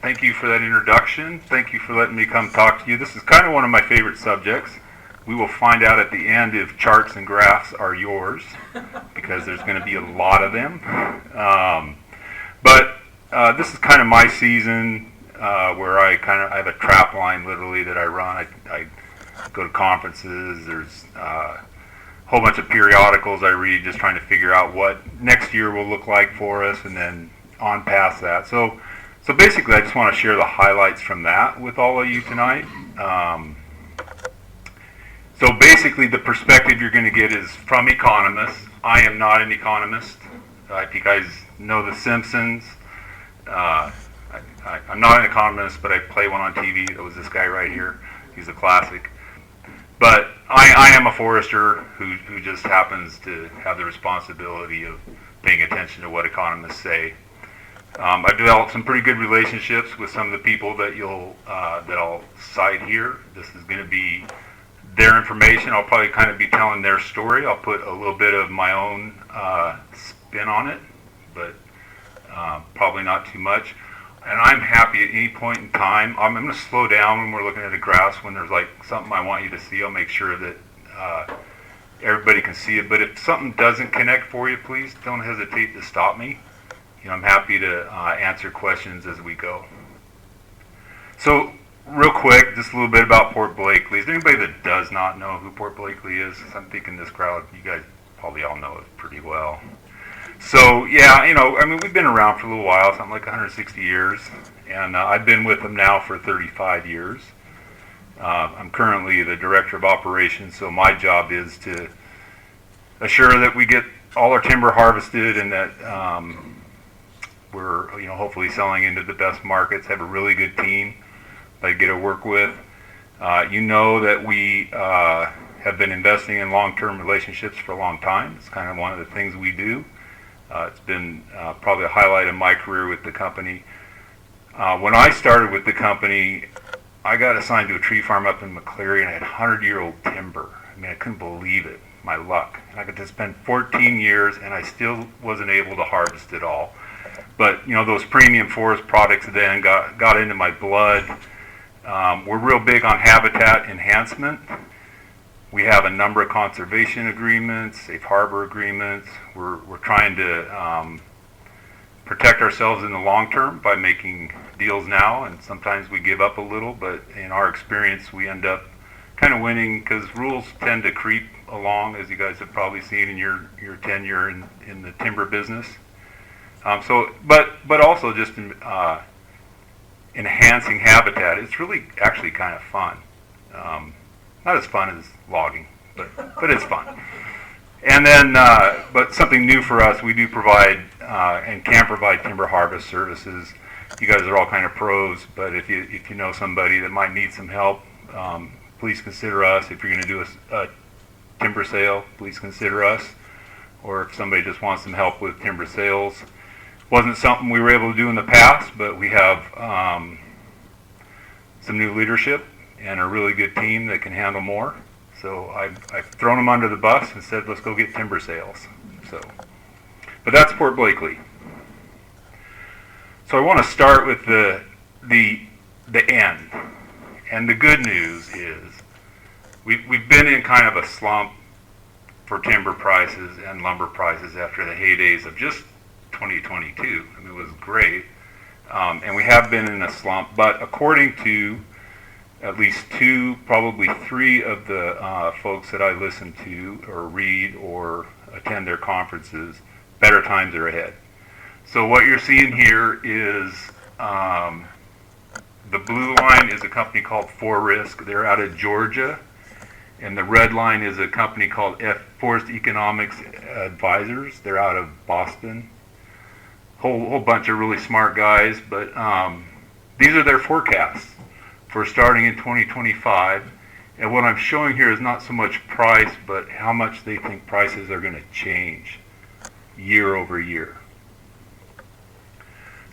thank you for that introduction. Thank you for letting me come talk to you. This is kind of one of my favorite subjects. We will find out at the end if charts and graphs are yours, because there's going to be a lot of them. But this is kind of my season where I have a trap line literally that I run. I go to conferences. There's a whole bunch of periodicals I read, just trying to figure out what next year will look like for us, and then on past that. So basically, I just want to share the highlights from that with all of you tonight. So basically, the perspective you're going to get is from economists. I am not an economist. If you guys know The Simpsons, I'm not an economist, but I play one on TV. That was this guy right here. He's a classic. But I am a forester who just happens to have the responsibility of paying attention to what economists say. I've developed some pretty good relationships with some of the people that I'll cite here. This is going to be their information. I'll probably kind of be telling their story. I'll put a little bit of my own spin on it, but probably not too much. And I'm happy at any point in time. I'm going to slow down when we're looking at a graph. When there's like something I want you to see, I'll make sure that everybody can see it. But if something doesn't connect for you, please don't hesitate to stop me. I'm happy to answer questions as we go. So real quick, just a little bit about Port Blakely. Is there anybody that does not know who Port Blakely is? I'm thinking this crowd, you guys probably all know it pretty well. So yeah, we've been around for a little while, something like 160 years, and I've been with them now for 35 years. I'm currently the director of operations, so my job is to assure that we get all our timber harvested and that we're hopefully selling into the best markets. Have a really good team that I get to work with. That we have been investing in long-term relationships for a long time. It's kind of one of the things we do. It's been probably a highlight of my career with the company. When I started with the company, I got assigned to a tree farm up in McCleary, and I had 100-year-old timber. I couldn't believe it, my luck. And I got to spend 14 years, and I still wasn't able to harvest it all. But those premium forest products then got into my blood. We're real big on habitat enhancement. We have a number of conservation agreements, safe harbor agreements. We're trying to protect ourselves in the long term by making deals now, and sometimes we give up a little, but in our experience we end up kind of winning because rules tend to creep along, as you guys have probably seen in your tenure in the timber business. But also just enhancing habitat. It's really actually kind of fun. Not as fun as logging, but it's fun. And then, but something new for us, we do provide and can provide timber harvest services. You guys are all kind of pros, but if you know somebody that might need some help, please consider us. If you're going to do a timber sale, please consider us. Or if somebody just wants some help with timber sales. Wasn't something we were able to do in the past, but we have some new leadership and a really good team that can handle more. So I've thrown them under the bus and said, let's go get timber sales. But that's Port Blakely. So I want to start with the end. And the good news is we've been in kind of a slump for timber prices and lumber prices after the heydays of just 2022. It was great. And we have been in a slump, but according to at least two, probably three of the folks that I listen to or read or attend their conferences, better times are ahead. So what you're seeing here is the blue line is a company called Forestry. They're out of Georgia. And the red line is a company called Forest Economics Advisors. They're out of Boston. Whole bunch of really smart guys, but these are their forecasts for starting in 2025. And what I'm showing here is not so much price, but how much they think prices are going to change year over year.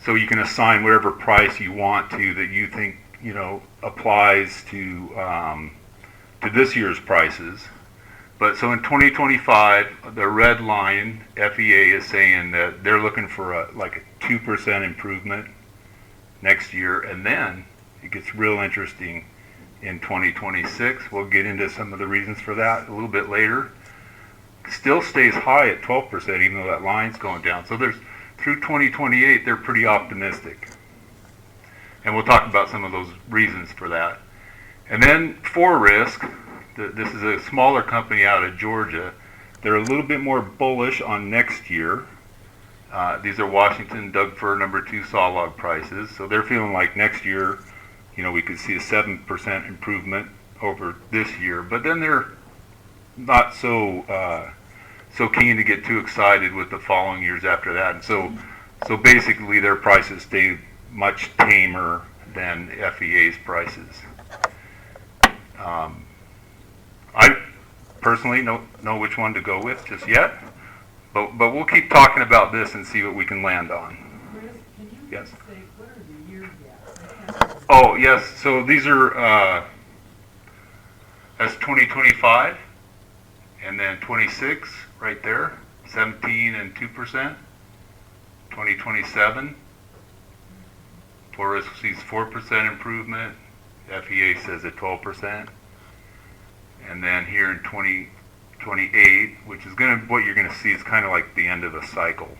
So you can assign whatever price you want to that you think applies to this year's prices. But so in 2025, the red line, FEA, is saying that they're looking for a 2% improvement next year, and then it gets real interesting in 2026. We'll get into some of the reasons for that a little bit later. Still stays high at 12%, even though that line's going down. So there's through 2028, they're pretty optimistic. And we'll talk about some of those reasons for that. And then Forestry, this is a smaller company out of Georgia. They're a little bit more bullish on next year. These are Washington Doug fir #2 sawlog prices. So they're feeling like next year, we could see a 7% improvement over this year. But then they're not so keen to get too excited with the following years after that. And so basically their prices stay much tamer than FEA's prices. I personally don't know which one to go with just yet, but we'll keep talking about this and see what we can land on. Chris, can you Yes. say what are the year gaps? Oh yes, so these are that's 2025, and then 26 right there, 17 and 2%. 2027, Forest sees 4% improvement. FEA says at 12%. And then here in 2028, which is what you're going to see is kind of like the end of a cycle.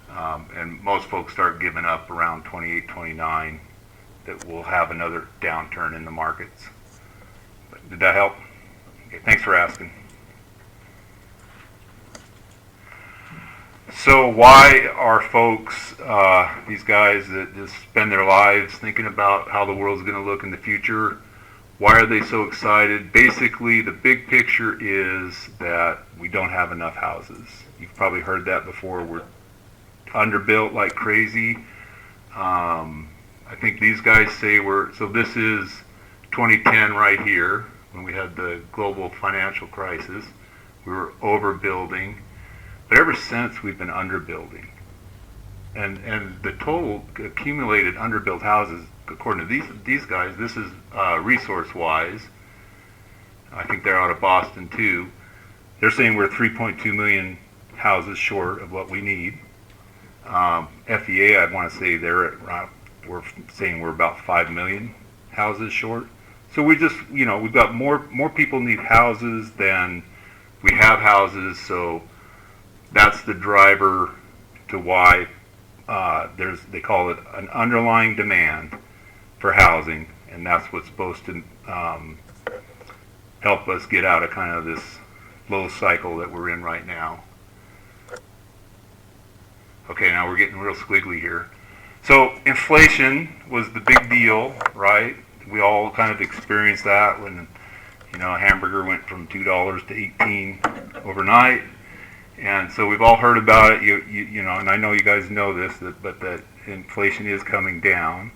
And most folks start giving up around 28, 29, that we'll have another downturn in the markets. But did that help? Okay, thanks for asking. So why are folks, these guys that just spend their lives thinking about how the world's going to look in the future, why are they so excited? Basically, the big picture is that we don't have enough houses. You've probably heard that before. We're underbuilt like crazy. I think these guys say so this is 2010 right here, when we had the global financial crisis. We were overbuilding. But ever since, we've been underbuilding. And the total accumulated underbuilt houses, according to these guys, this is resource-wise. I think they're out of Boston, too. They're saying we're 3.2 million houses short of what we need. FEA, I want to say we're saying we're about 5 million houses short. So we've got more people need houses than we have houses, so that's the driver to why they call it an underlying demand for housing, and that's what's supposed to help us get out of kind of this low cycle that we're in right now. Okay, now we're getting real squiggly here. So inflation was the big deal, right? We all kind of experienced that when a hamburger went from $2 to $18 overnight. And so we've all heard about it, and I know you guys know this, but that inflation is coming down,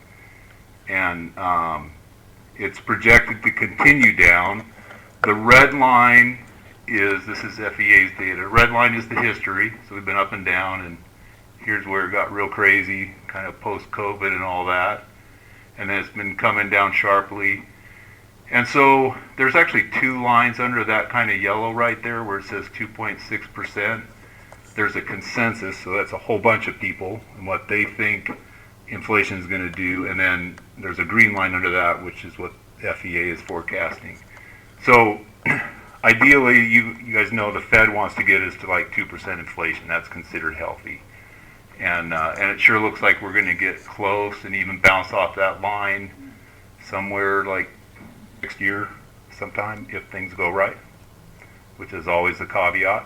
and it's projected to continue down. The red line this is FEA's data. Red line is the history, so we've been up and down, and here's where it got real crazy, kind of post-COVID and all that, and then it's been coming down sharply. And so there's actually two lines under that kind of yellow right there where it says 2.6%. There's a consensus, so that's a whole bunch of people and what they think inflation is going to do. And then there's a green line under that, which is what FEA is forecasting. So ideally, you guys know the Fed wants to get us to like 2% inflation. That's considered healthy. And it sure looks like we're going to get close and even bounce off that line somewhere like next year sometime if things go right, which is always a caveat.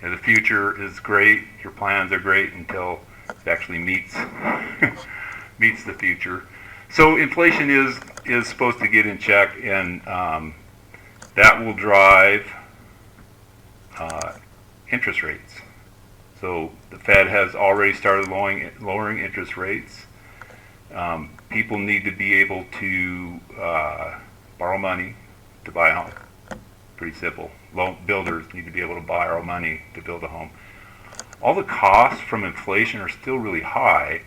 The future is great, your plans are great until it actually meets the future. So inflation is supposed to get in check, and that will drive interest rates. So the Fed has already started lowering interest rates. People need to be able to borrow money to buy a home. Pretty simple. Builders need to be able to borrow money to build a home. All the costs from inflation are still really high,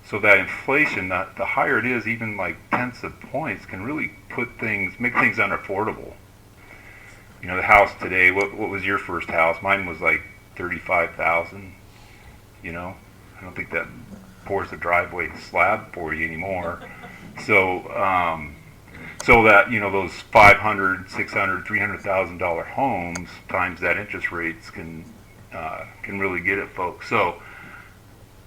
so that inflation, the higher it is, even like tenths of points, can really make things unaffordable. The house today, what was your first house? Mine was like $35,000. I don't think that pours the driveway slab for you anymore. So, so that, those 500, 600, $300,000 homes times that interest rates can really get at folks. So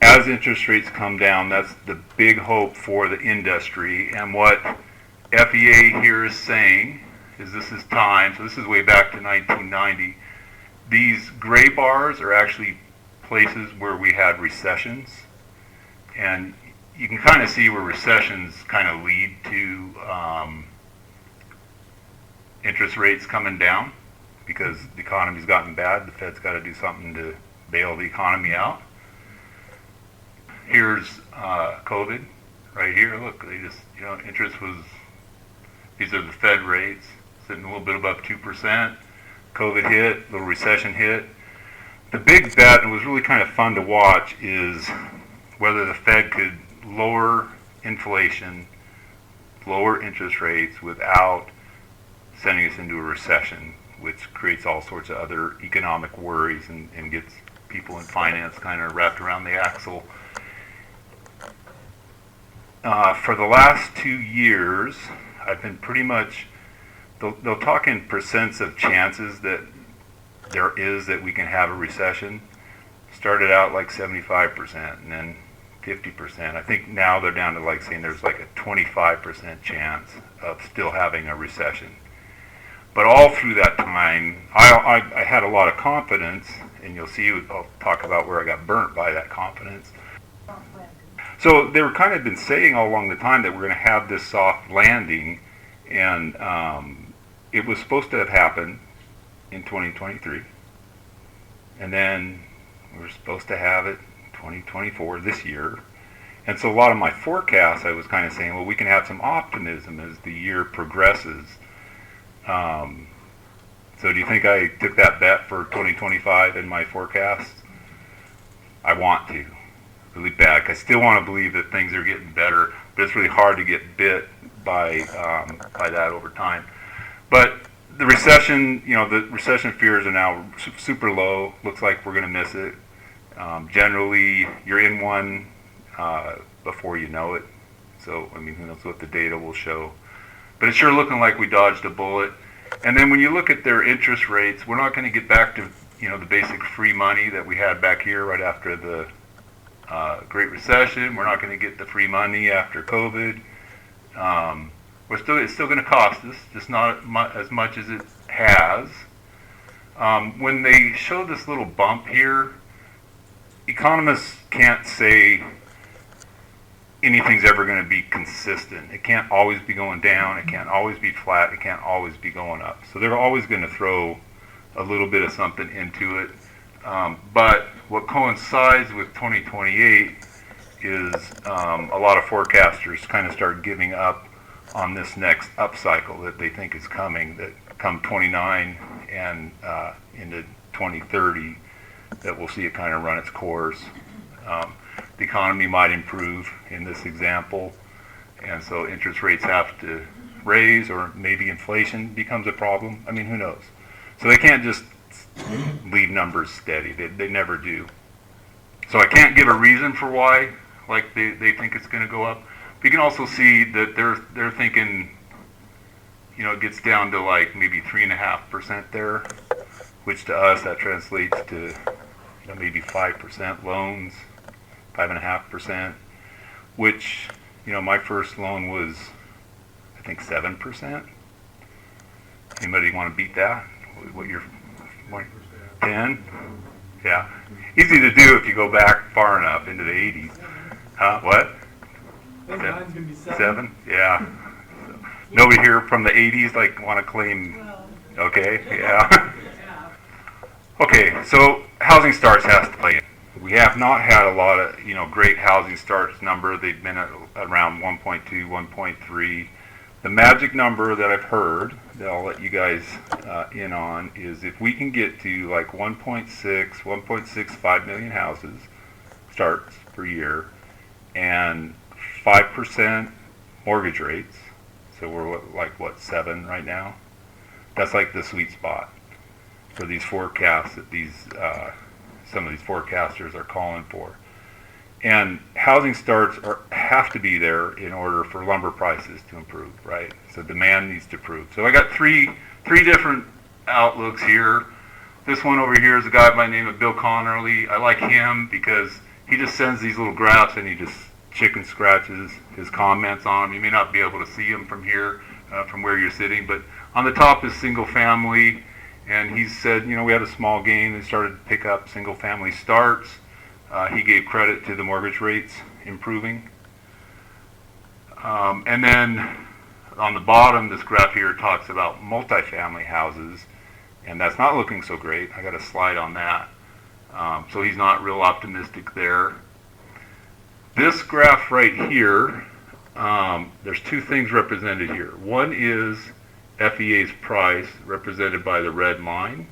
as interest rates come down, that's the big hope for the industry. And what FEA here is saying is this is time. So this is way back to 1990. These gray bars are actually places where we had recessions, and you can kind of see where recessions kind of lead to interest rates coming down because the economy's gotten bad. The Fed's got to do something to bail the economy out. Here's COVID right here. Look, they just, interest was, these are the Fed rates, sitting a little bit above 2%. COVID hit, little recession hit. The big bet, and it was really kind of fun to watch, is whether the Fed could lower inflation, lower interest rates without sending us into a recession, which creates all sorts of other economic worries and gets people in finance kind of wrapped around the axle. For the last 2 years, I've been pretty much, they'll talk in percents of chances that there is that we can have a recession. Started out like 75% and then 50%. I think now they're down to like saying there's like a 25% chance of still having a recession. But all through that time, I had a lot of confidence, and you'll see, I'll talk about where I got burnt by that confidence. So they were kind of been saying all along the time that we're going to have this soft landing, and it was supposed to have happened in 2023, and then we were supposed to have it 2024 this year. And so a lot of my forecasts, I was kind of saying, well, we can have some optimism as the year progresses. So do you think I took that bet for 2025 in my forecast? I want to, really bad. I still want to believe that things are getting better, but it's really hard to get bit by that over time. But the recession, the recession fears are now super low. Looks like we're going to miss it. Generally, you're in one before you know it. So, I mean, who knows what the data will show. But it's sure looking like we dodged a bullet. And then when you look at their interest rates, we're not going to get back to, the basic free money that we had back here right after the Great Recession. We're not going to get the free money after COVID. It's still going to cost us, just not as much as it has. When they show this little bump here, economists can't say anything's ever going to be consistent. It can't always be going down. It can't always be flat. It can't always be going up. So they're always going to throw a little bit of something into it. But what coincides with 2028 is a lot of forecasters kind of start giving up on this next upcycle that they think is coming, that come 29 and into 2030, that we'll see it kind of run its course. The economy might improve in this example, and so interest rates have to raise, or maybe inflation becomes a problem. I mean, who knows? So they can't just leave numbers steady. They never do. So I can't give a reason for why, like they think it's going to go up. But you can also see that they're thinking, it gets down to like maybe 3.5% there, which to us that translates to maybe 5% loans, 5.5%, which, my first loan was, I think, 7%. Anybody want to beat that? What your 10? Yeah. Easy to do if you go back far enough into the 80s. What? Mine's going to be 7? Yeah. So, nobody here from the 80s want to claim, okay, yeah. Okay, so housing starts has to play in. We have not had a lot of, great housing starts number. They've been at around 1.2, 1.3. The magic number that I've heard, that I'll let you guys in on, is if we can get to like 1.6, 1.65 million houses starts per year, and 5% mortgage rates, so we're like 7 right now. That's like the sweet spot for these forecasts that some of these forecasters are calling for. And housing starts have to be there in order for lumber prices to improve, right? So demand needs to improve. So I got three different outlooks here. This one over here is a guy by the name of Bill Connerly. I like him because he just sends these little graphs and he just chicken scratches his comments on them. You may not be able to see them from here, from where you're sitting, but on the top is single family, and he said, we had a small gain. They started to pick up single family starts. He gave credit to the mortgage rates improving. And then on the bottom, this graph here talks about multifamily houses, and that's not looking so great. I got a slide on that. So he's not real optimistic there. This graph right here, there's two things represented here. One is FEA's price, represented by the red line.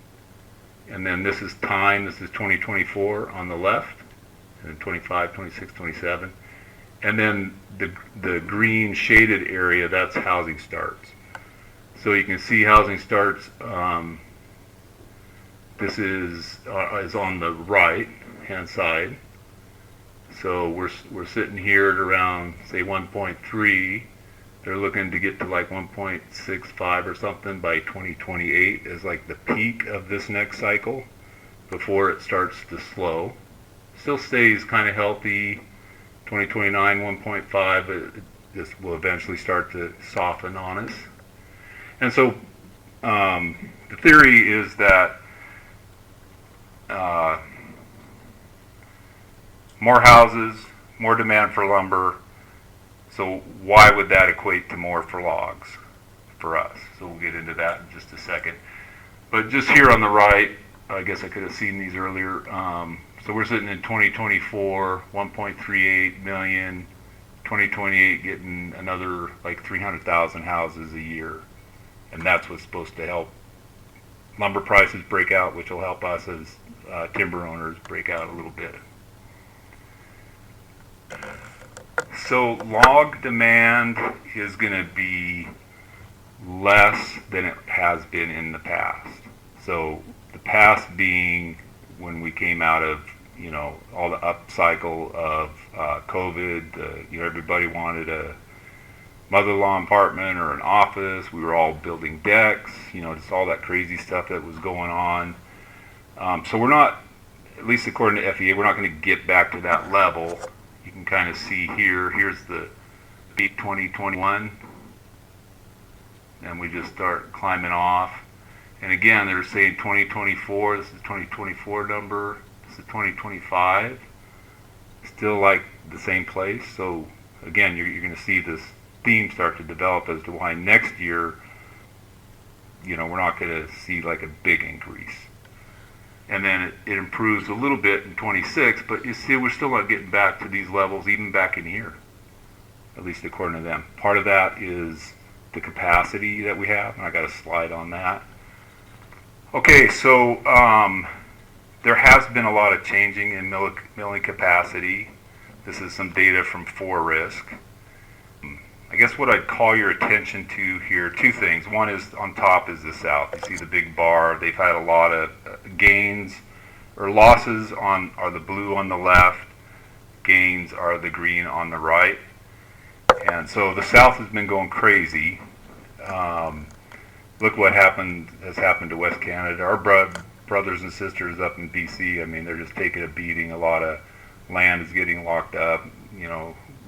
And then this is time, this is 2024 on the left, and 25, 26, 27. And then the green shaded area, that's housing starts. So you can see housing starts, this is on the right hand side. So we're sitting here at around, say, 1.3. They're looking to get to like 1.65 or something by 2028 as like the peak of this next cycle before it starts to slow. Still stays kind of healthy, 2029, 1.5, but it just will eventually start to soften on us. And so the theory is that more houses, more demand for lumber, so why would that equate to more for logs for us? So we'll get into that in just a second. But just here on the right, I guess I could have seen these earlier. So we're sitting in 2024, 1.38 million, 2028 getting another like 300,000 houses a year. And that's what's supposed to help lumber prices break out, which will help us as timber owners break out a little bit. So log demand is going to be less than it has been in the past. So the past being when we came out of, all the upcycle of COVID, everybody wanted a mother-in-law apartment or an office. We were all building decks, just all that crazy stuff that was going on. So we're not, at least according to FEA, we're not going to get back to that level. You can kind of see here's the peak 2021, and we just start climbing off. And again, they're saying 2024, this is 2024 number, this is 2025, still like the same place. So again, you're going to see this theme start to develop as to why next year, we're not going to see like a big increase. And then it improves a little bit in 26, but you see we're still not getting back to these levels even back in here, at least according to them. Part of that is the capacity that we have, and I got a slide on that. Okay, so there has been a lot of changing in milling capacity. This is some data from Forestry. I guess what I'd call your attention to here, two things. One is on top is the South. You see the big bar. They've had a lot of gains or losses are the blue on the left. Gains are the green on the right. And so the South has been going crazy. Look what has happened to West Canada. Our brothers and sisters up in BC, they're just taking a beating. A lot of land is getting locked up.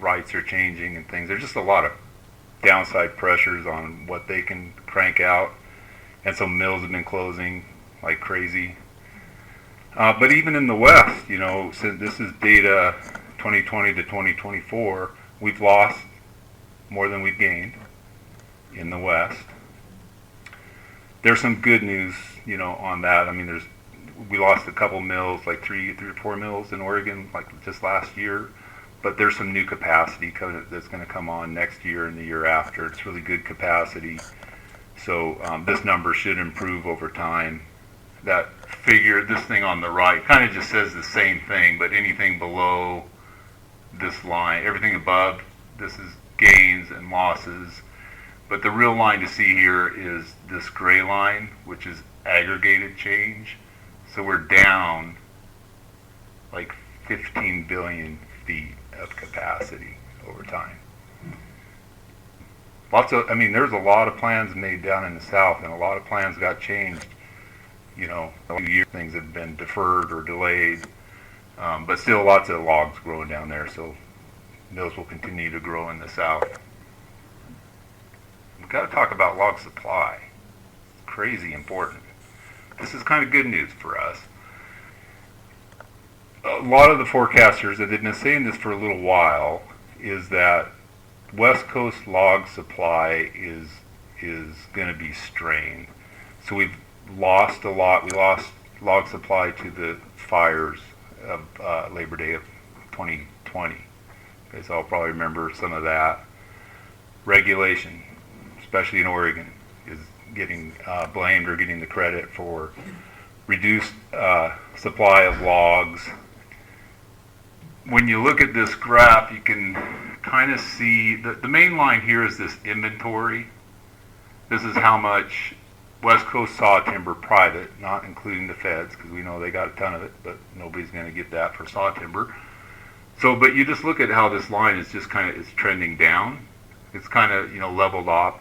Rights are changing and things. There's just a lot of downside pressures on what they can crank out, and so mills have been closing like crazy. But even in the West, since this is data 2020 to 2024, we've lost more than we've gained in the West. There's some good news, on that. We lost a couple mills, like three or four mills in Oregon, like just last year. But there's some new capacity that's going to come on next year and the year after. It's really good capacity. So this number should improve over time. That figure, this thing on the right, kind of just says the same thing, but anything below this line, everything above, this is gains and losses. But the real line to see here is this gray line, which is aggregated change. So we're down like 15 billion feet of capacity over time. There's a lot of plans made down in the south, and a lot of plans got changed. A few years things have been deferred or delayed, but still lots of logs growing down there, so mills will continue to grow in the south. We've got to talk about log supply. It's crazy important. This is kind of good news for us. A lot of the forecasters that have been saying this for a little while is that West Coast log supply is going to be strained. So we've lost a lot. We lost log supply to the fires of Labor Day of 2020. You guys all probably remember some of that. Regulation, especially in Oregon, is getting blamed or getting the credit for reduced supply of logs. When you look at this graph, you can kind of see the main line here is this inventory. This is how much West Coast saw timber private, not including the feds, because we know they got a ton of it, but nobody's going to get that for saw timber. So, but you just look at how this line is just kind of is trending down. It's kind of leveled off.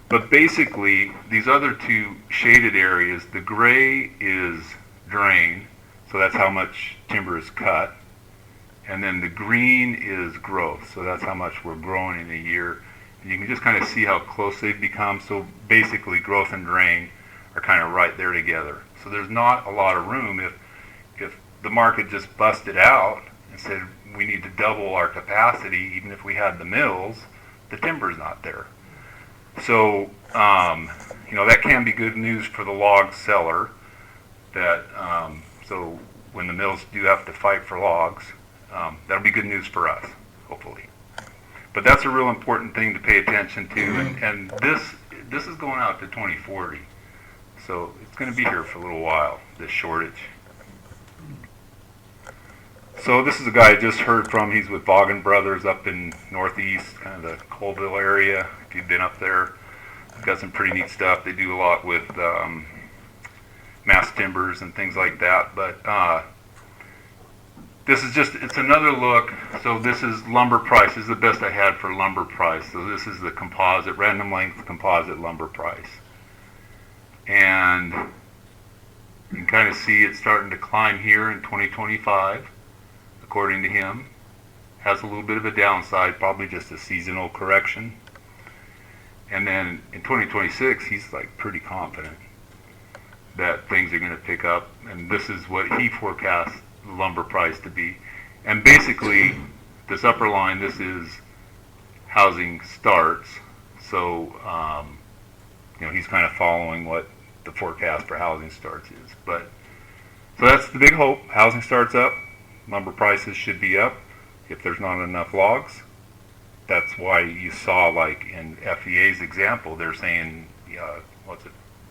But basically, these other two shaded areas, the gray is drain, so that's how much timber is cut. And then the green is growth, so that's how much we're growing in a year. And you can just kind of see how close they've become. So basically, growth and drain are kind of right there together. So there's not a lot of room. If the market just busted out and said we need to double our capacity, even if we had the mills, the timber's not there. So that can be good news for the log seller. So when the mills do have to fight for logs, that'll be good news for us, hopefully. But that's a real important thing to pay attention to, and this is going out to 2040, so it's going to be here for a little while, this shortage. So this is a guy I just heard from. He's with Vaughan Brothers up in Northeast, kind of the Colville area. If you've been up there, they've got some pretty neat stuff. They do a lot with mass timbers and things like that, but it's another look. So this is lumber price. This is the best I had for lumber price. So this is the composite, random length composite lumber price. And you can kind of see it starting to climb here in 2025, according to him. Has a little bit of a downside, probably just a seasonal correction. And then in 2026, he's like pretty confident that things are going to pick up. And this is what he forecasts the lumber price to be. And basically, this upper line, this is housing starts. So, he's kind of following what the forecast for housing starts is. But so that's the big hope. Housing starts up, lumber prices should be up if there's not enough logs. That's why you saw, like in FEA's example, they're saying,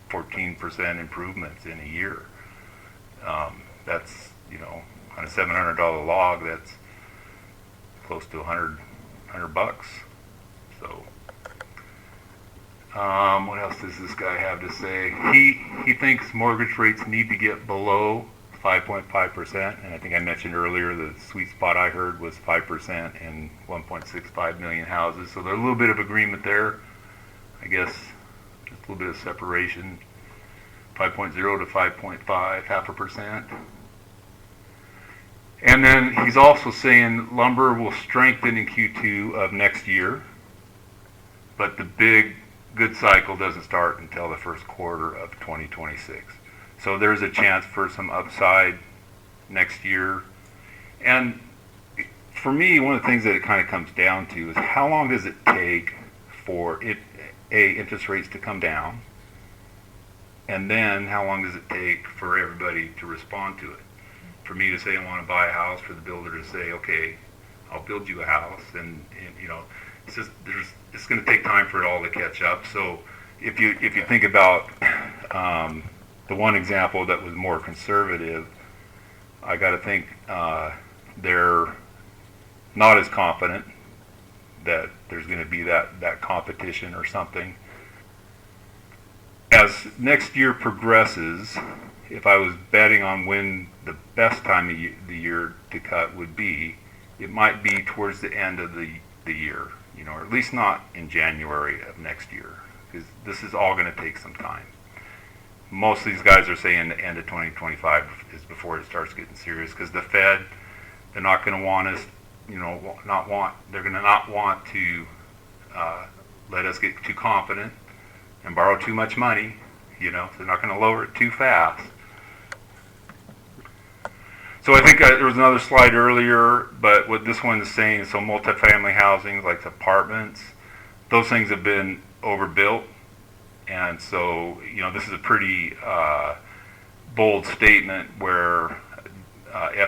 14% improvements in a year. That's, on a $700 log, that's close to $100. So, what else does this guy have to say? He thinks mortgage rates need to get below 5.5%, and I think I mentioned earlier the sweet spot I heard was 5% and 1.65 million houses. So there's a little bit of agreement there. I guess just a little bit of separation, 5.0 to 5.5, 0.5%. And then he's also saying lumber will strengthen in Q2 of next year, but the big good cycle doesn't start until the first quarter of 2026. So there's a chance for some upside next year. And for me, one of the things that it kind of comes down to is how long does it take for interest rates to come down, and then how long does it take for everybody to respond to it? For me to say I want to buy a house, for the builder to say, okay, I'll build you a house, and it's just it's going to take time for it all to catch up. So if you think about the one example that was more conservative, I got to think they're not as confident that there's going to be that competition or something. As next year progresses, if I was betting on when the best time of the year to cut would be, it might be towards the end of the year, or at least not in January of next year, because this is all going to take some time. Most of these guys are saying the end of 2025 is before it starts getting serious, because the Fed, they're not going to want us, they're going to not want to let us get too confident and borrow too much money, so they're not going to lower it too fast. So I think there was another slide earlier, but what this one is saying, so multifamily housing, like apartments, those things have been overbuilt. And so, this is a pretty bold statement where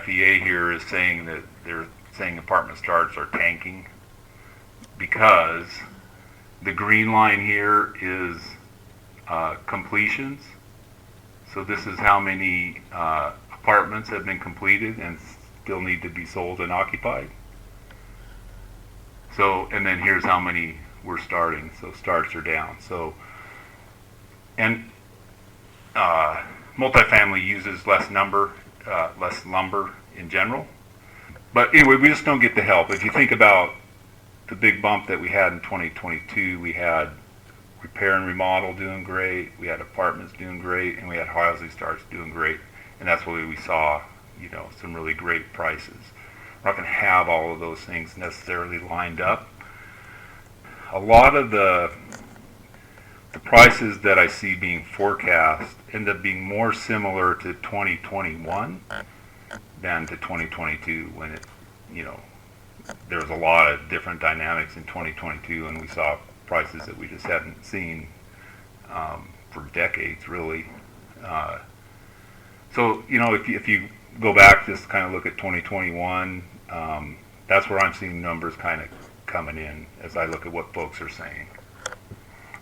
FEA here is saying that they're saying apartment starts are tanking because the green line here is completions. So this is how many apartments have been completed and still need to be sold and occupied. So, and then here's how many we're starting. So starts are down. So, and multifamily uses less lumber in general. But anyway, we just don't get the help. If you think about the big bump that we had in 2022, we had repair and remodel doing great, we had apartments doing great, and we had housing starts doing great. And that's why we saw, some really great prices. We're not going to have all of those things necessarily lined up. A lot of the prices that I see being forecast end up being more similar to 2021 than to 2022 when it, there was a lot of different dynamics in 2022 and we saw prices that we just hadn't seen for decades really. So, if you go back, just kind of look at 2021, that's where I'm seeing numbers kind of coming in as I look at what folks are saying.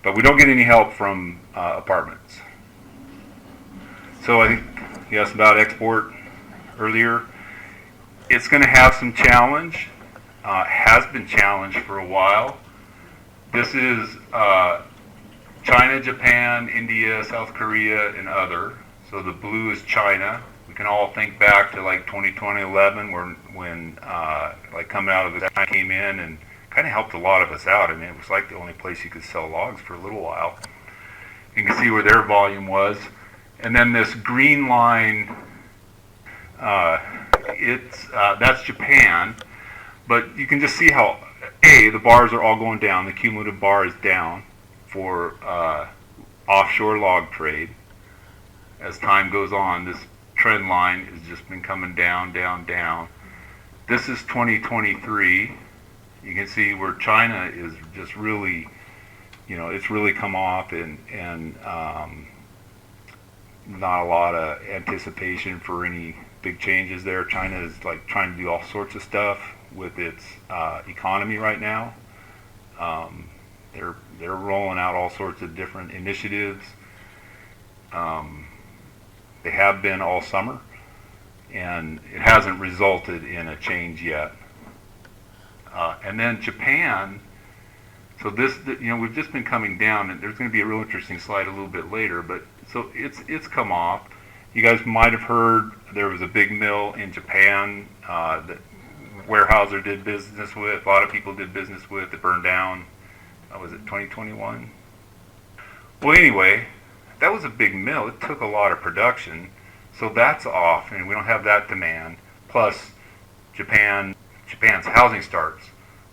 But we don't get any help from apartments. So I think you asked about export earlier. It's going to have some challenge, has been challenged for a while. This is China, Japan, India, South Korea, and other. So the blue is China. We can all think back to like 2011 when like coming out of the China came in and kind of helped a lot of us out. I mean, it was like the only place you could sell logs for a little while. You can see where their volume was. And then this green line, that's Japan. But you can just see how, the bars are all going down. The cumulative bar is down for offshore log trade. As time goes on, this trend line has just been coming down, down, down. This is 2023. You can see where China is just really, it's really come off and not a lot of anticipation for any big changes there. China is like trying to do all sorts of stuff with its economy right now. They're rolling out all sorts of different initiatives. They have been all summer, and it hasn't resulted in a change yet. And then Japan, so this, we've just been coming down, and there's going to be a real interesting slide a little bit later, but so it's come off. You guys might have heard there was a big mill in Japan that Weyerhaeuser did business with, a lot of people did business with, that burned down, was it 2021? Well, anyway, that was a big mill. It took a lot of production, so that's off, and we don't have that demand. Plus, Japan's housing starts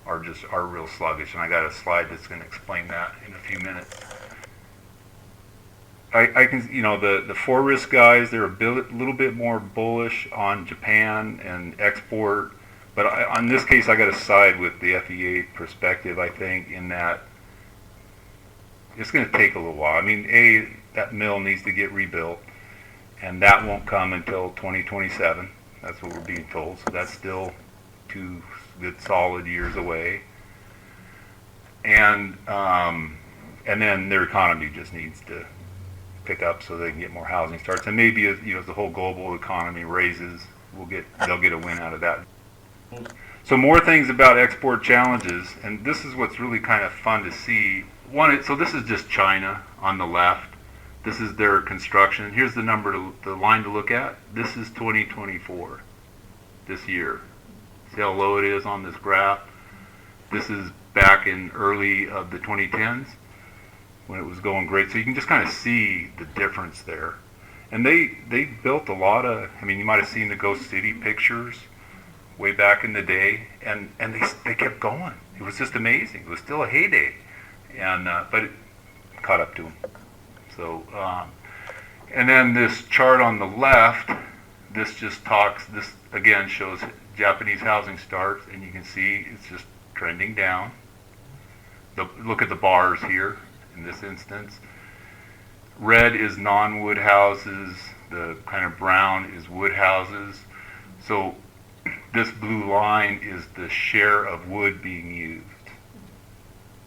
are real sluggish, and I got a slide that's going to explain that in a few minutes. I can, the forest guys, they're a little bit more bullish on Japan and export, but on this case, I got to side with the FEA perspective. I think in that it's going to take a little while. I mean, that mill needs to get rebuilt, and that won't come until 2027. That's what we're being told. So that's still 2 good solid years away. And then their economy just needs to pick up so they can get more housing starts. And maybe as the whole global economy raises, they'll get a win out of that. So more things about export challenges, and this is what's really kind of fun to see. So this is just China on the left. This is their construction. Here's the line to look at. This is 2024, this year. See how low it is on this graph? This is back in early of the 2010s when it was going great. So you can just kind of see the difference there. And they built a lot of, I mean, you might have seen the Ghost City pictures way back in the day, and they kept going. It was just amazing. It was still a heyday, and but it caught up to them. So, and then this chart on the left, this just talks, this again shows Japanese housing starts, and you can see it's just trending down. Look at the bars here in this instance. Red is non-wood houses, the kind of brown is wood houses. So this blue line is the share of wood being used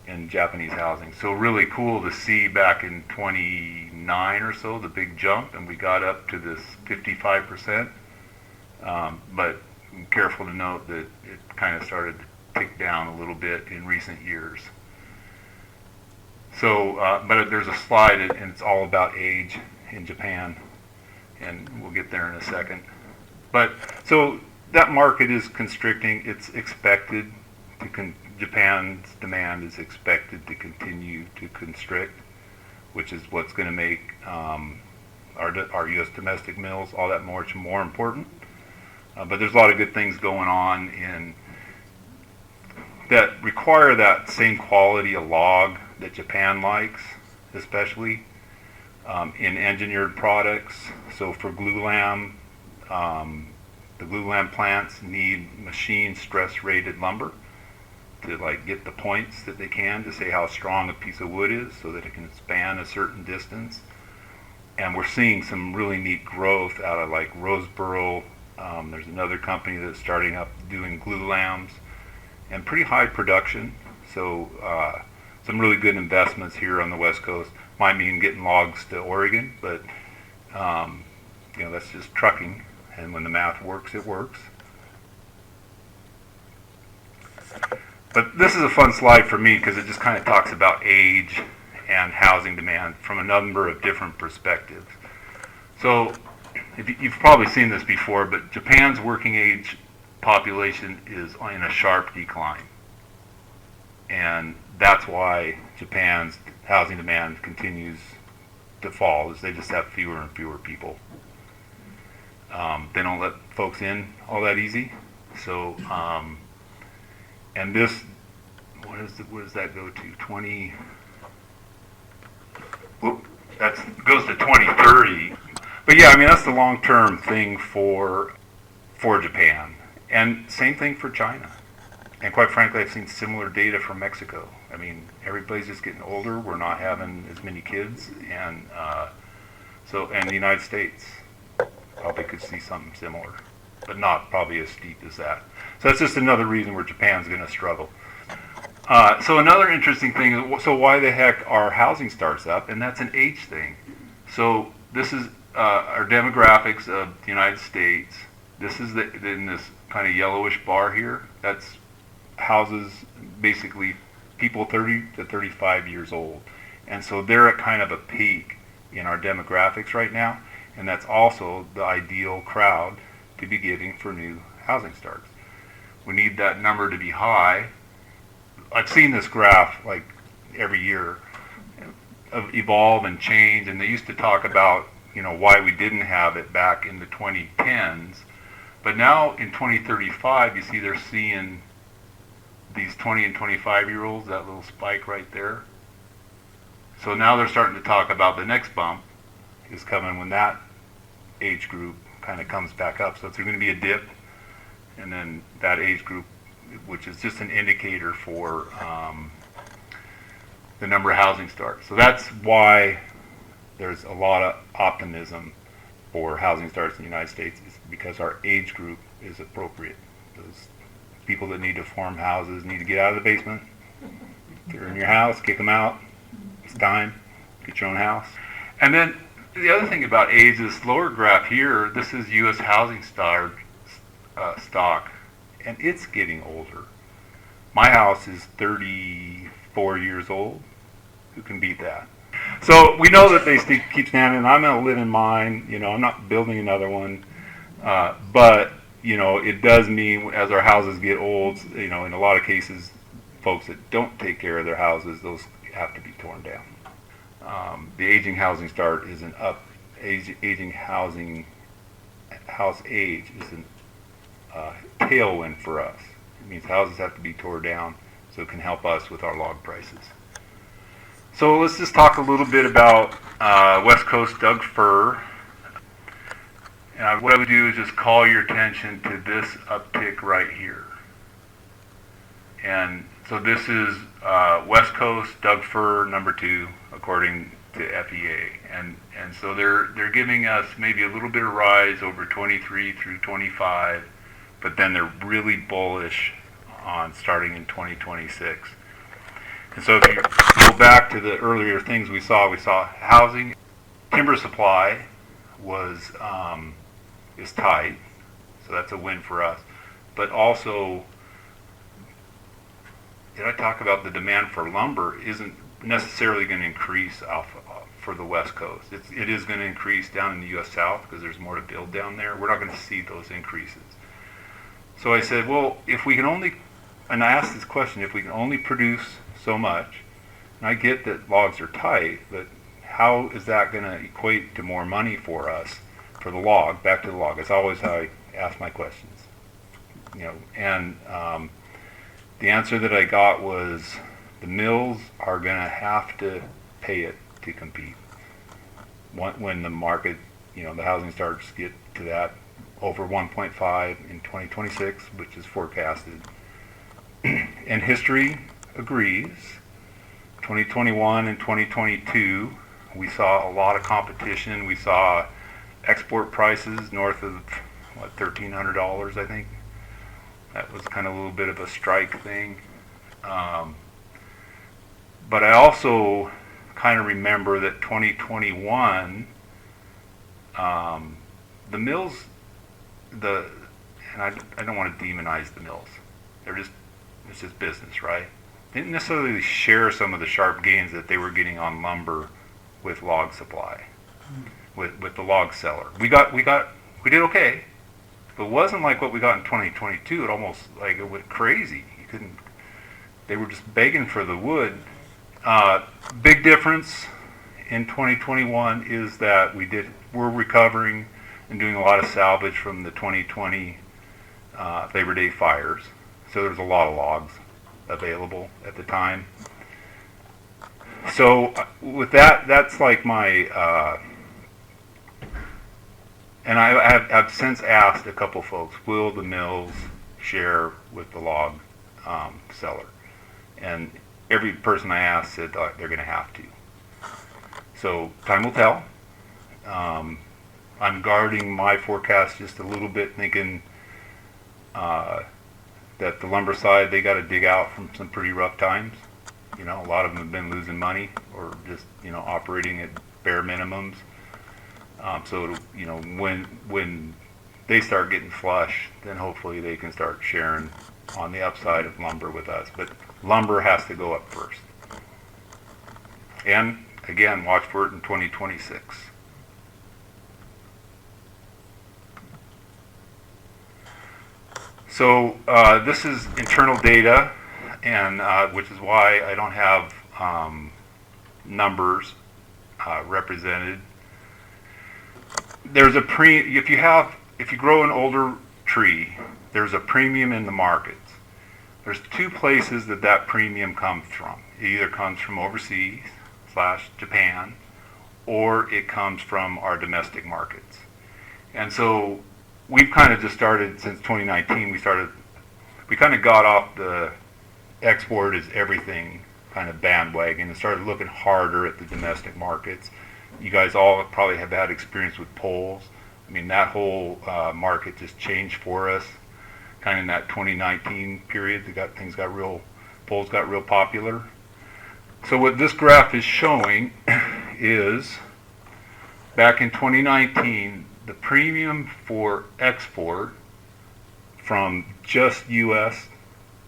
in Japanese housing. So really cool to see back in 29 or so, the big jump, and we got up to this 55%. But I'm careful to note that it kind of started to tick down a little bit in recent years. So, but there's a slide, and it's all about age in Japan, and we'll get there in a second. But so that market is constricting. It's expected to Japan's demand is expected to continue to constrict, which is what's going to make our U.S. domestic mills all that much more important. But there's a lot of good things going on in that require that same quality of log that Japan likes, especially in engineered products. So for glulam, the glulam plants need machine stress rated lumber to like get the points that they can to say how strong a piece of wood is so that it can span a certain distance. And we're seeing some really neat growth out of like Roseboro. There's another company that's starting up doing glulams and pretty high production. So some really good investments here on the West Coast. Might mean getting logs to Oregon, but you know, that's just trucking. And when the math works, it works. But this is a fun slide for me because it just kind of talks about age and housing demand from a number of different perspectives. So you've probably seen this before, but Japan's working age population is in a sharp decline. And that's why Japan's housing demand continues to fall, is they just have fewer and fewer people. They don't let folks in all that easy. So, and this, what does that go to? 20, whoop, that goes to 2030. But yeah, I mean, that's the long-term thing for Japan. And same thing for China. And quite frankly, I've seen similar data from Mexico. I mean, everybody's just getting older. We're not having as many kids. And and the United States probably could see something similar, but not probably as steep as that. So that's just another reason where Japan's going to struggle. So another interesting thing is, so why the heck are housing starts up? And that's an age thing. So this is our demographics of the United States. This is in this kind of yellowish bar here. That's houses, basically people 30 to 35 years old. And so they're at kind of a peak in our demographics right now. And that's also the ideal crowd to be getting for new housing starts. We need that number to be high. I've seen this graph like every year evolve and change, and they used to talk about, you know, why we didn't have it back in the 2010s. But now in 2035, you see they're seeing these 20 and 25-year-olds, that little spike right there. So now they're starting to talk about the next bump is coming when that age group kind of comes back up. So it's going to be a dip, and then that age group, which is just an indicator for the number of housing starts. So that's why there's a lot of optimism for housing starts in the United States, is because our age group is appropriate. Those people that need to form houses need to get out of the basement. If they're in your house, kick them out. It's time. Get your own house. And then the other thing about age is lower graph here. This is U.S. housing stock, and it's getting older. My house is 34 years old. Who can beat that? So we know that they keep standing. I'm going to live in mine. You know, I'm not building another one. But it does mean as our houses get old, in a lot of cases, folks that don't take care of their houses, those have to be torn down. The aging housing start is aging housing house age is a tailwind for us. It means houses have to be torn down so it can help us with our log prices. So let's just talk a little bit about West Coast Doug fir. And what I would do is just call your attention to this uptick right here. And so this is West Coast Doug fir number 2, according to FEA. And so they're giving us maybe a little bit of rise over 23 through 25, but then they're really bullish on starting in 2026. And so if you go back to the earlier things we saw housing, timber supply is tight, so that's a win for us. But also, did I talk about the demand for lumber isn't necessarily going to increase for the West Coast. It is going to increase down in the U.S. South because there's more to build down there. We're not going to see those increases. So I said, well, if we can only, and I asked this question, if we can only produce so much, and I get that logs are tight, but how is that going to equate to more money for us for the log? Back to the log. It's always how I ask my questions. And the answer that I got was the mills are going to have to pay it to compete. When the market, the housing starts to get to that over 1.5 in 2026, which is forecasted. And history agrees. 2021 and 2022, we saw a lot of competition. We saw export prices north of, $1,300, I think. That was kind of a little bit of a strike thing. But I also kind of remember that 2021, the mills, and I don't want to demonize the mills. It's just business, right? They didn't necessarily share some of the sharp gains that they were getting on lumber with log supply, with the log seller. We did okay, but it wasn't like what we got in 2022. It almost it went crazy. They were just begging for the wood. Big difference in 2021 is that we're recovering and doing a lot of salvage from the 2020 Labor Day fires. So there's a lot of logs available at the time. So with that, that's like my, and I've since asked a couple folks, will the mills share with the log seller? And every person I asked said they're going to have to. So time will tell. I'm guarding my forecast just a little bit, thinking that the lumber side, they got to dig out from some pretty rough times. A lot of them have been losing money or just, operating at bare minimums. So, when they start getting flush, then hopefully they can start sharing on the upside of lumber with us. But lumber has to go up first. And, again, watch for it in 2026. So this is internal data, and which is why I don't have numbers represented. There's if you grow an older tree, there's a premium in the markets. There's two places that premium comes from. It either comes from overseas / Japan, or it comes from our domestic markets. And so we've kind of just started since 2019. We kind of got off the export is everything kind of bandwagon and started looking harder at the domestic markets. You guys all probably have had experience with poles. I mean, that whole market just changed for us kind of in that 2019 period. Poles got real popular. So what this graph is showing is back in 2019, the premium for export from just U.S.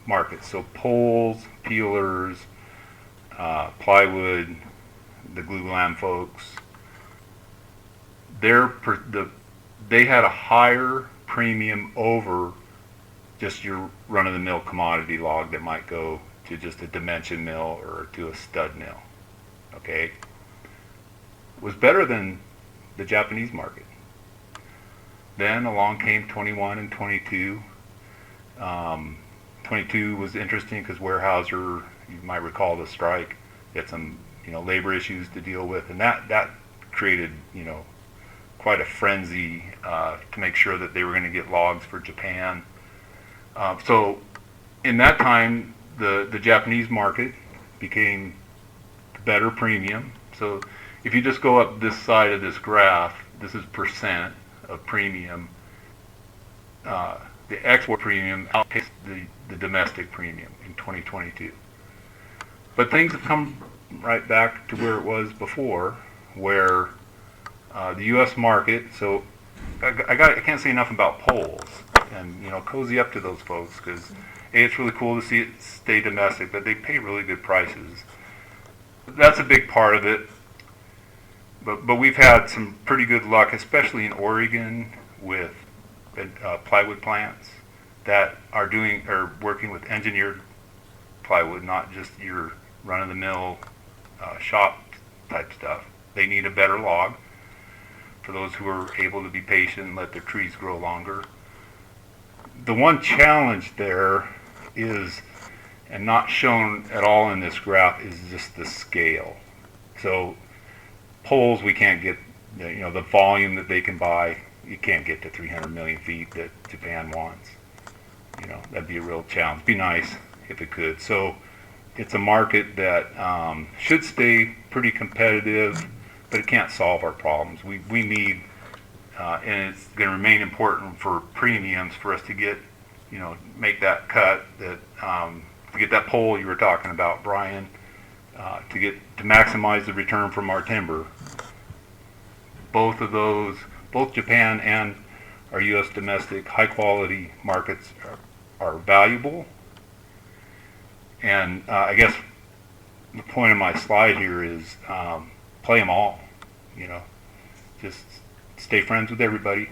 markets, so poles, peelers, plywood, the glulam folks, they had a higher premium over just your run-of-the-mill commodity log that might go to just a dimension mill or to a stud mill. Okay, was better than the Japanese market. Then along came 21 and 22. 22 was interesting because Weyerhaeuser, you might recall the strike, had some labor issues to deal with, and that created quite a frenzy to make sure that they were going to get logs for Japan. So in that time, the Japanese market became better premium. So if you just go up this side of this graph, this is percent of premium. The export premium outpaced the domestic premium in 2022. But things have come right back to where it was before, where the U.S. market. So I can't say enough about polls, and cozy up to those folks, because it's really cool to see it stay domestic, but they pay really good prices. That's a big part of it. But we've had some pretty good luck, especially in Oregon, with plywood plants that are working with engineered plywood, not just your run-of-the-mill shop type stuff. They need a better log for those who are able to be patient and let their trees grow longer. The one challenge there is, and not shown at all in this graph, is just the scale. So poles, we can't get the volume that they can buy. You can't get to 300 million feet that Japan wants. That'd be a real challenge. It'd be nice if it could. So it's a market that should stay pretty competitive, but it can't solve our problems. We need, and it's going to remain important for premiums for us to get, make that cut, that to get that pole you were talking about, Brian, to maximize the return from our timber. Both of those, both Japan and our U.S. domestic high quality markets are valuable. And I guess the point of my slide here is play them all. Just stay friends with everybody.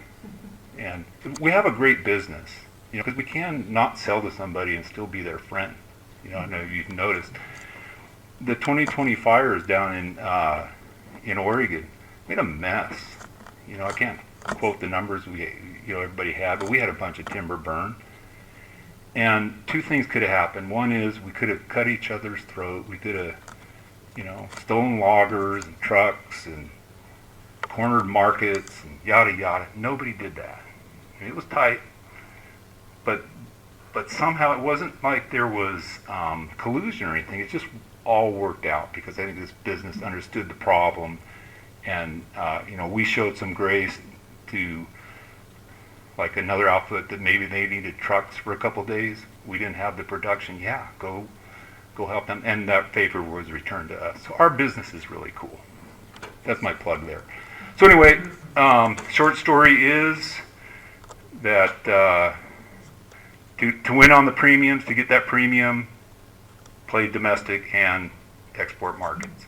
And we have a great business, because we can not sell to somebody and still be their friend. I know you've noticed the 2020 fires down in Oregon made a mess. I can't quote the numbers everybody had, but we had a bunch of timber burn. And two things could have happened. One is we could have cut each other's throat. We could have, stolen loggers and trucks and cornered markets and yada yada. Nobody did that. It was tight, but somehow it wasn't like there was collusion or anything. It just all worked out because I think this business understood the problem, and we showed some grace to like another outfit that maybe they needed trucks for a couple days. We didn't have the production. Yeah, go help them, and that favor was returned to us. So our business is really cool. That's my plug there. So anyway, short story is that to win on the premiums, to get that premium, play domestic and export markets.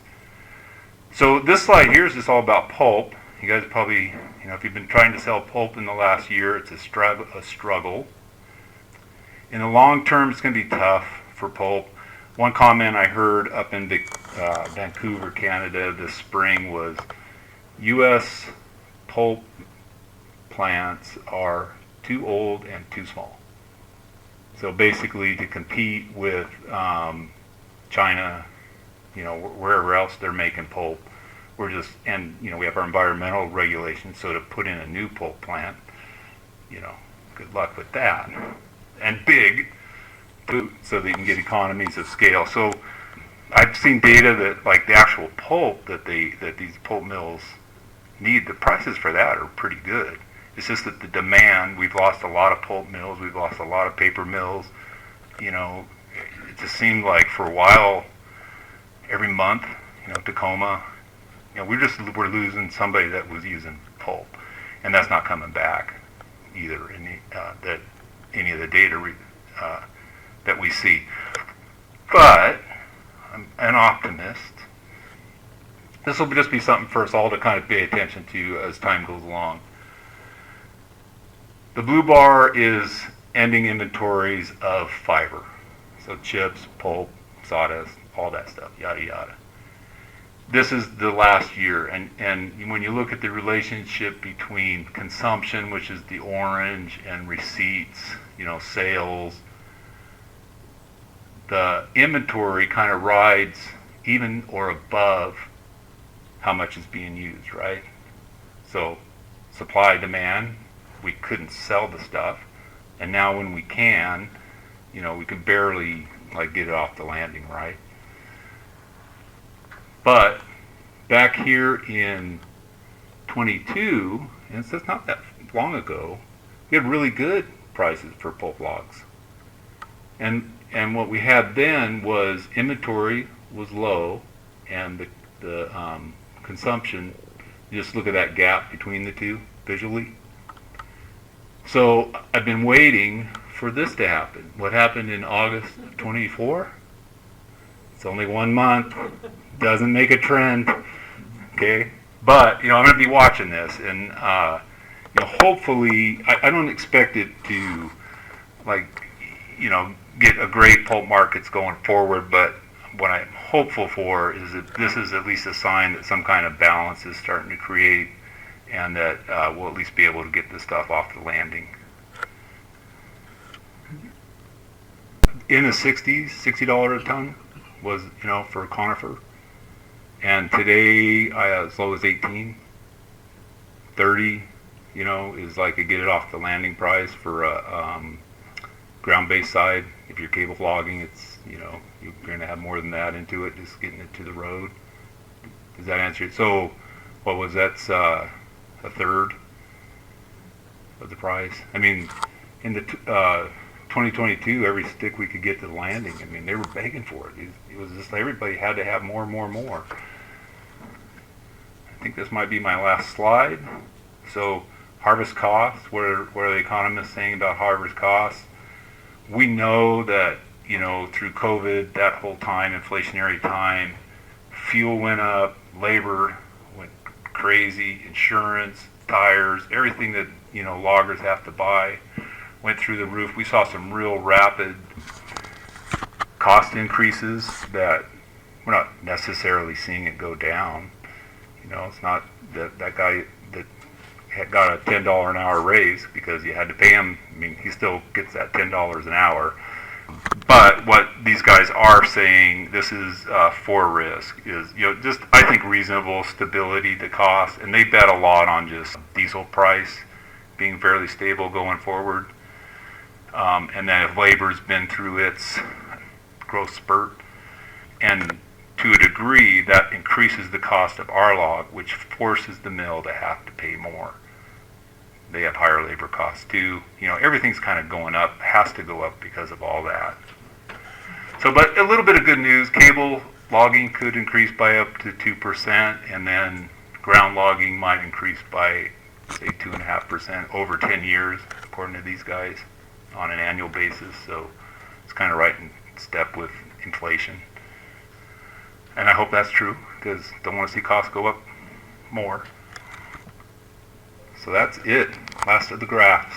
So this slide here is just all about pulp. You guys probably, if you've been trying to sell pulp in the last year, it's a struggle. In the long term, it's going to be tough for pulp. One comment I heard up in Vancouver, Canada this spring was U.S. pulp plants are too old and too small. So basically to compete with China, wherever else they're making pulp, we have our environmental regulations, so to put in a new pulp plant, good luck with that. And big, so they can get economies of scale. So I've seen data that like the actual pulp that these pulp mills need, the prices for that are pretty good. It's just that the demand, we've lost a lot of pulp mills, we've lost a lot of paper mills. It just seemed like for a while, every month, Tacoma, we're losing somebody that was using pulp, and that's not coming back either in any of the data that we see. But I'm an optimist. This will just be something for us all to kind of pay attention to as time goes along. The blue bar is ending inventories of fiber. So chips, pulp, sawdust, all that stuff, yada yada. This is the last year, and when you look at the relationship between consumption, which is the orange, and receipts, sales, the inventory kind of rides even or above how much is being used, right? So supply, demand, we couldn't sell the stuff, and now when we can, we can barely get it off the landing, right? But back here in 22, and it's not that long ago, we had really good prices for pulp logs. And what we had then was inventory was low, and the consumption, just look at that gap between the two visually. So I've been waiting for this to happen. What happened in August of 24? It's only 1 month. Doesn't make a trend. Okay? But, I'm going to be watching this. And, hopefully, I don't expect it to, get a great pulp markets going forward. But what I'm hopeful for is that this is at least a sign that some kind of balance is starting to create, and that we'll at least be able to get this stuff off the landing. In the 60s, $60 a ton was, for a conifer. And today, as low as 18, 30, is a get it off the landing price for a ground-based side. If you're cable logging, it's, you're going to have more than that into it, just getting it to the road. Does that answer it? So, what was that? A third of the price. I mean, in the 2022, every stick we could get to the landing, they were begging for it. It was just everybody had to have more. I think this might be my last slide. So, harvest costs. What are the economists saying about harvest costs? We know that through COVID, that whole time, inflationary time, fuel went up, labor went crazy, insurance, tires, everything that loggers have to buy went through the roof. We saw some real rapid cost increases that we're not necessarily seeing it go down. It's not that guy that had got a $10 an hour raise because you had to pay him. He still gets that $10 an hour. But what these guys are saying, this is for risk, is just I think reasonable stability to cost, and they bet a lot on just diesel price being fairly stable going forward, and then if labor's been through its growth spurt, and to a degree that increases the cost of our log, which forces the mill to have to pay more. They have higher labor costs too. Everything's kind of going up, has to go up because of all that. So, but a little bit of good news, cable logging could increase by up to 2%, and then ground logging might increase by, say, 2.5% over 10 years, according to these guys, on an annual basis. So it's kind of right in step with inflation. And I hope that's true, because don't want to see costs go up more. So that's it. Last of the graphs.